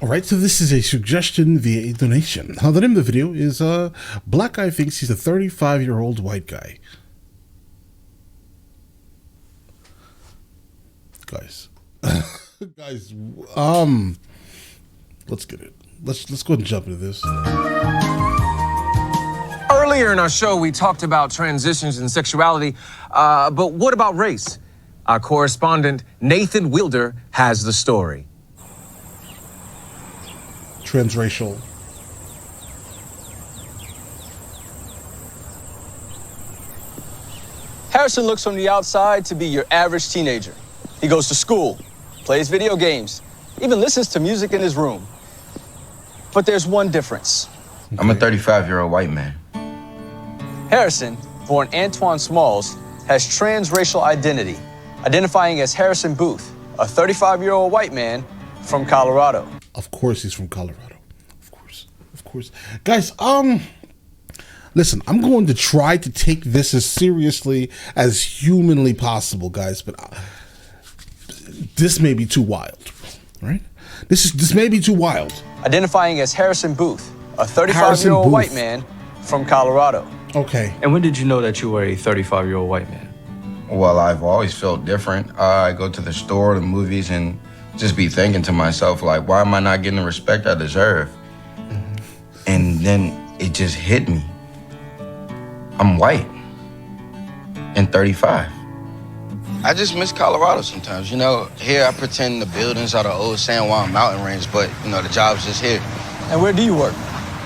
All right, so this is a suggestion via a donation. Now, the name of the video is Black Guy Thinks He's a 35-year-old White Guy. Guys. Guys, let's get it. Let's go ahead and jump into this. Earlier in our show, we talked about transitions and sexuality, but what about race? Our correspondent, Nathan Wilder, has the story. Transracial. Harrison looks from the outside to be your average teenager. He goes to school, plays video games, even listens to music in his room. But there's one difference. I'm a 35-year-old white man. Harrison, born Antoine Smalls, has transracial identity, identifying as Harrison Booth, a 35-year-old white man from Colorado. Of course he's from Colorado. Of course. Guys, listen, I'm going to try to take this as seriously as humanly possible, guys, but this may be too wild, right? This may be too wild. Identifying as Harrison Booth, a 35-year-old white man from Colorado. Okay. And when did you know that you were a 35-year-old white man? Well, I've always felt different. I go to the store, the movies, and just be thinking to myself, like, why am I not getting the respect I deserve? And then it just hit me. I'm white and 35. I just miss Colorado sometimes. You know, here I pretend the buildings are the old San Juan mountain range, but, you know, the job's just here. And where do you work?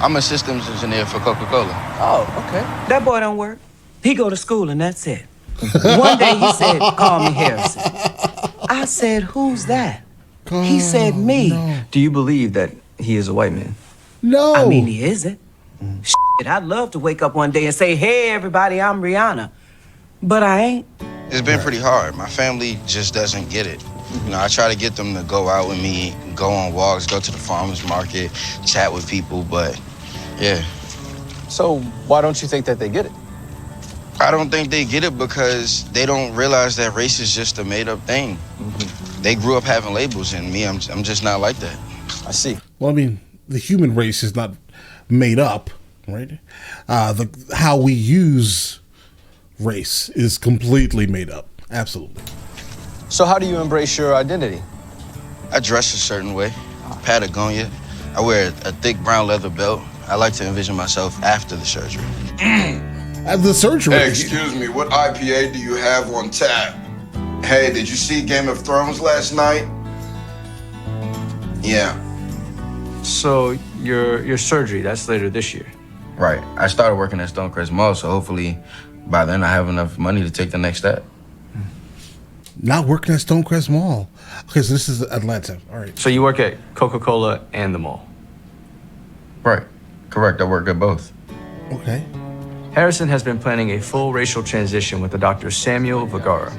I'm a systems engineer for Coca-Cola. Oh, okay. That boy don't work. He go to school and that's it. One day he said, call me Harrison. I said, who's that? He said, me. No. Do you believe that he is a white man? No. I mean, he isn't. Shit, I'd love to wake up one day and say, hey, everybody, I'm Rihanna. But I ain't. It's been pretty hard. My family just doesn't get it. You know, I try to get them to go out with me, go on walks, go to the farmer's market, chat with people, but yeah. So why don't you think that they get it? I don't think they get it because they don't realize that race is just a made-up thing. They grew up having labels, and me, I'm just not like that. I see. Well, I mean, the human race is not made up, right? How we use race is completely made up. Absolutely. So how do you embrace your identity? I dress a certain way, Patagonia. I wear a thick brown leather belt. I like to envision myself after the surgery. At the surgery. Hey, excuse me, what IPA do you have on tap? Hey, did you see Game of Thrones last night? Yeah. So your surgery, that's later this year. Right. I started working at Stonecrest Mall, so hopefully by then I have enough money to take the next step. Not working at Stonecrest Mall. Okay, so this is Atlanta. All right. So you work at Coca-Cola and the mall. Right. Correct. I work at both. Okay. Harrison has been planning a full racial transition with the Dr. Samuel Vergara,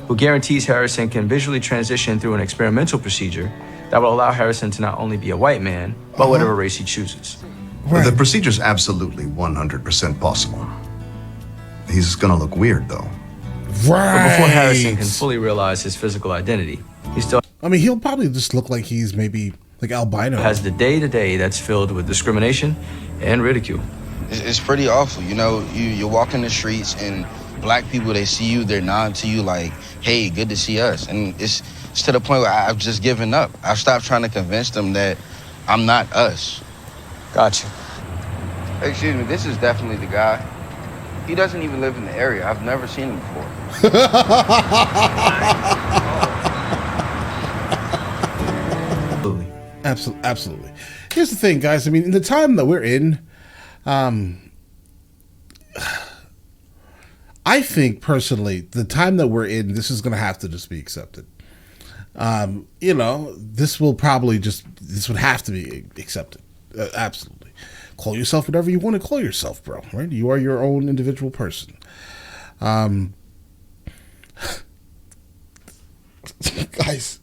who guarantees Harrison can visually transition through an experimental procedure that will allow Harrison to not only be a white man, but whatever race he chooses. Right. The procedure's absolutely 100% possible. He's gonna look weird, though. Right. But before Harrison can fully realize his physical identity, he still I mean, he'll probably just look like he's maybe like albino. has the day-to-day that's filled with discrimination and ridicule. It's pretty awful. You know, you're walking the streets and black people, they see you, they're nodding to you like, hey, good to see us. And it's to the point where I've just given up. I've stopped trying to convince them that I'm not us. Gotcha. Excuse me, this is definitely the guy. He doesn't even live in the area. I've never seen him before. Absolutely. Absolutely. Here's the thing, guys. I mean, in the time that we're in, I think personally, the time that we're in, this is going to have to just be accepted. You know, this would have to be accepted. Absolutely. Call yourself whatever you want to call yourself, bro. Right? You are your own individual person. Guys,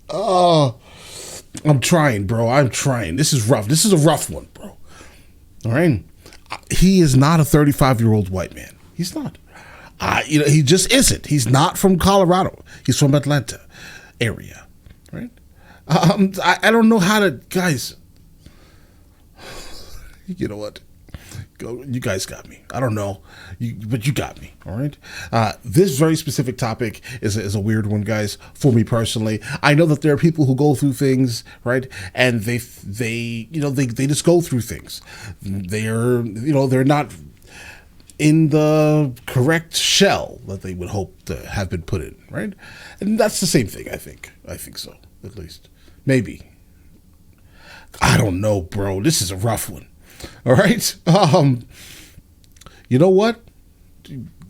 I'm trying, bro. I'm trying. This is rough. This is a rough one, bro. All right. He is not a 35-year-old white man. He's not. You know, he just isn't. He's not from Colorado. He's from Atlanta area, right? I don't know how to, guys. You know what? Go, you guys got me. I don't know, but you got me. All right. This very specific topic is a weird one, guys. For me personally, I know that there are people who go through things, right, and they just go through things. They're not in the correct shell that they would hope to have been put in, right? And that's the same thing. I think so, at least. Maybe. I don't know, bro. This is a rough one. All right. You know what?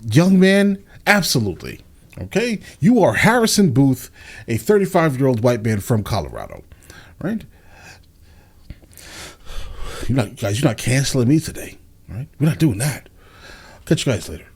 Young man, absolutely. Okay? You are Harrison Booth, a 35-year-old white man from Colorado. Right? You're not canceling me today. All right? We're not doing that. Catch you guys later.